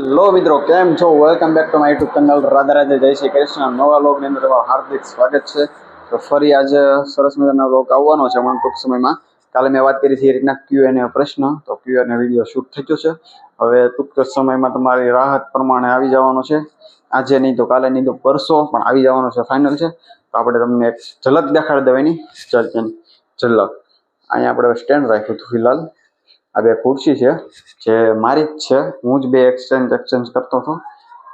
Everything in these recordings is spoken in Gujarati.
હેલો મિત્રો, કેમ છો? Welcome back to my YouTube channel Radha Radhe જય શ્રી કૃષ્ણ. નવા વ્લોગની અંદર તમારું હાર્દિક સ્વાગત છે. તો ફરી આજે સરસ મજાનો વ્લોગ આવવાનો છે હમણાં ટૂંક સમયમાં. કાલે મેં વાત કરી હતી એ રીતના Q&A પ્રશ્ન, તો Q&A વિડીયો શૂટ થઈ ગયો છે. હવે ટૂંક સમયમાં તમારી રાહત પ્રમાણે આવી જવાનો છે. આજે નહીં તો કાલે નહીં તો પરસો પણ આવી જવાનો છે, ફાઇનલ છે. તો આપણે તમને એક ઝલક દેખાડી દેવાની ઝલક. અહીંયા આપણે સ્ટેન્ડ રાખ્યું હતું ફિલહાલ. આ બે ખુરશી છે જે મારી જ છે, હું જ બે એક્સચેન્જ કરતો હતો,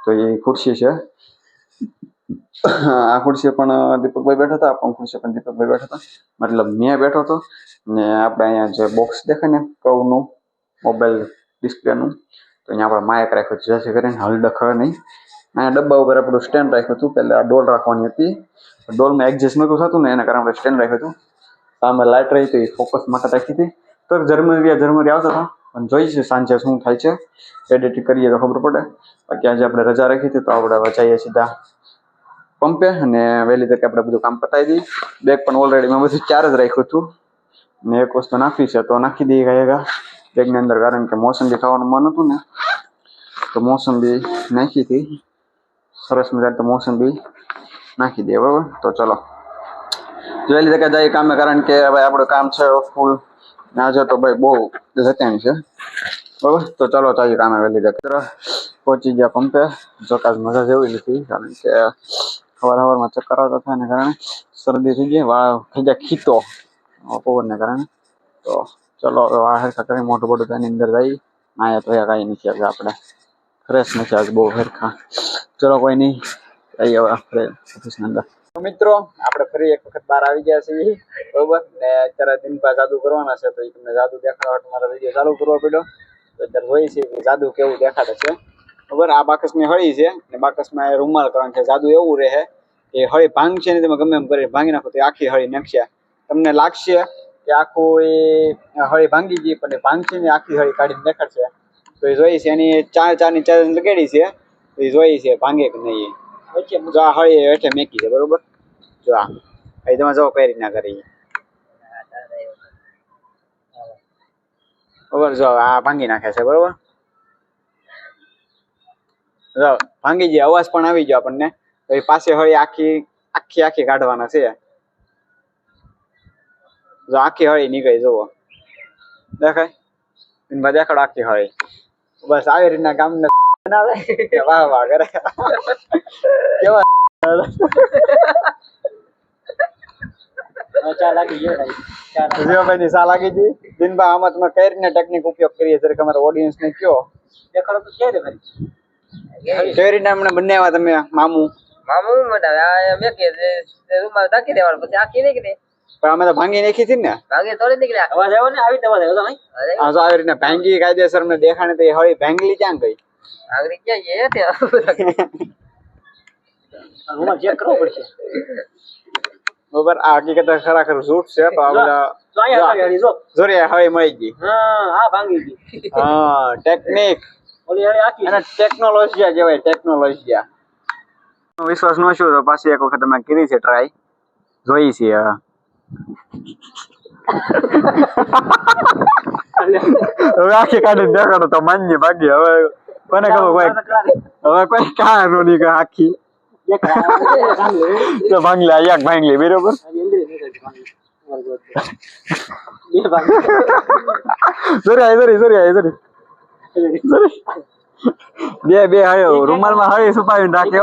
તો એ ખુરશી છે. આ ખુરશી પણ દીપકભાઈ બેઠા હતા, આ ખુરશી પણ દીપકભાઈ બેઠા હતા, મતલબ મેં બેઠો હતો. ને આપણે અહીંયા જે બોક્સ દેખાય ને કવનું મોબાઈલ ડિસ્પ્લેનું, તો અહીંયા આપણે માઇક રાખ્યું હતું જેથી કરીને હલડખે નહીં. અહીંયા ડબ્બા ઉપર આપણું સ્ટેન્ડ રાખ્યું હતું. પહેલાં ડોલ રાખવાની હતી, ડોલમાં એડજસ્ટ નહોતું થતું ને એના કારણે આપણે સ્ટેન્ડ રાખ્યું હતું. સામે લાઇટ રહી હતી, ફોકસ માટે રાખી હતી. તો ઝરમરી આવતા હતા, પણ જોઈશે સાંજે શું થાય છે, એડિટિંગ કરીએ તો ખબર પડે. બાકી આજે આપણે રજા રાખી હતી તો આપણે જઈએ સીધા પંપે અને વહેલી તકે આપણે બધું કામ પતાવી દઈએ. બેગ પણ ઓલરેડી મેં બધું ચાર જ રાખ્યું હતું ને એક વસ્તુ નાખવી છે તો નાખી દઈએ ગાયગા બેગની અંદર, કારણ કે મોસંબી ખાવાનું મન હતું ને તો મોસંબી નાખી હતી. સરસ મજાની તો મોસંબી નાખી દઈએ. બરાબર, તો ચલો વહેલી તકે જઈએ કામે, કારણ કે ભાઈ આપણું કામ છે ફૂલ આજે તો ભાઈ બહુ જતાણી છે. બરાબર, તો ચલો જઈએ કામે વહેલી તકે. પહોંચી ગયા પંપે. જોકાજ મજા જેવી નથી, કારણ કે સવારમાં ચક્કર આવતા થાય ને કારણે શરદી થઈ ગઈ, વાળ થઈ જાય ખીતો પવનને કારણે. તો ચલો વાળ હરખા કરી મોટું મોટું તેની અંદર જઈ. અહીંયા તો કાંઈ નથી, આજે આપણે ફ્રેશ નથી આજે બહુ હરખા. ચલો કોઈ નહીં, જઈએ હવે આપણે ઓફિસની અંદર. મિત્રો, આપણે ફરી એક વખત બહાર આવી ગયા છીએ. બરોબર, ને અત્યારે દિનભા જાદુ કરવાના છે, તો એ તમને જાદુ દેખાડવા મારો વિડીયો ચાલુ કરવો પડ્યો. તો અત્યારે જોઈએ છીએ કે જાદુ કેવું દેખાડે છે. બરોબર, આ બાકસની હળી છે ને બાકસમાં રૂમાલ કરવાનું છે. જાદુ એવું રહે કે હળી ભાંગશે ને તમે ગમે એમ કરી ભાંગી નાખો તો આખી હળી નાખશે. તમને લાગશે કે આખું એ હળી ભાંગી ગઈ, પણ એ ભાંગશે ને આખી હળી કાઢીને દેખાડશે. તો એ જોઈ છે એની ચારની ચાર લગાડી છે, તો એ જોઈ છે ભાંગે કે નહીં. જો આ હળી હેઠે મેકી છે. બરોબર, જો આ તમે જો કઈ રીતના કરી. બરોબર, જો આ ભાંગી નાખે છે. બરોબર, જો ભાંગી જાય, અવાજ પણ આવી ગયો આપણને. તો એ પાસે હળી આખી કાઢવાના છે. જો આખી હળી નીકળી, જુઓ દેખાય દેખાડો આખી હળી. બસ આવી રીતના કામ ને બનાવે. વાહ વાહ કરે કેવા ચા લાગી ગયો ભાઈ ની ચા લાગી ગઈ. દિનભા આમાં તમે કઈ રીતના ટેકનિક ઉપયોગ કરીએ જરીક અમારા ઓડિયન્સ ને કયો દેખાડો તો છે ને ભાઈ. કઈ રીતના અમને બનાવ્યા તમે? મામું મેં કે રૂમાલ ઢાંકી દેવાનું, પછી આખી નીકળી. પણ અમે તો ભાંગી નાખી હતી ને, ભાંગી થોડી નીકળ્યા. અવાજ આવ્યો ને, આવી અવાજ આવ્યો. હા, તો આવી રીતના ભાંગી કાયદેસર અમને દેખાણે તો હળી ભાંગલી ક્યાં ગઈ? ભાંગલી ક્યાં ગઈ? રૂમાલ ચેક કરવો પડશે. બરોબર, આ હકીકત ખરેખર ઝૂઠ છે. તો આપણે હળી મળી ગઈ. હા, ભાંગી ગઈ. હા, ટેકનિક અને ટેકનોલોજી કહેવાય, ટેકનોલોજી. વિશ્વાસ ન શું તો પાછી એક વખત અમે કરી છે ટ્રાય, જોઈ છે. હવે આખી કાઢી દેખાડો તો માન્ય ભાગી. હવે કોને ખબર, હવે કોઈ કાનો નહીં કે આખી તો ભાંગલા એક ભાંગલી. બરોબર, બે હળ્યો રૂમાલ માં હળી છુપાવીને રાખે.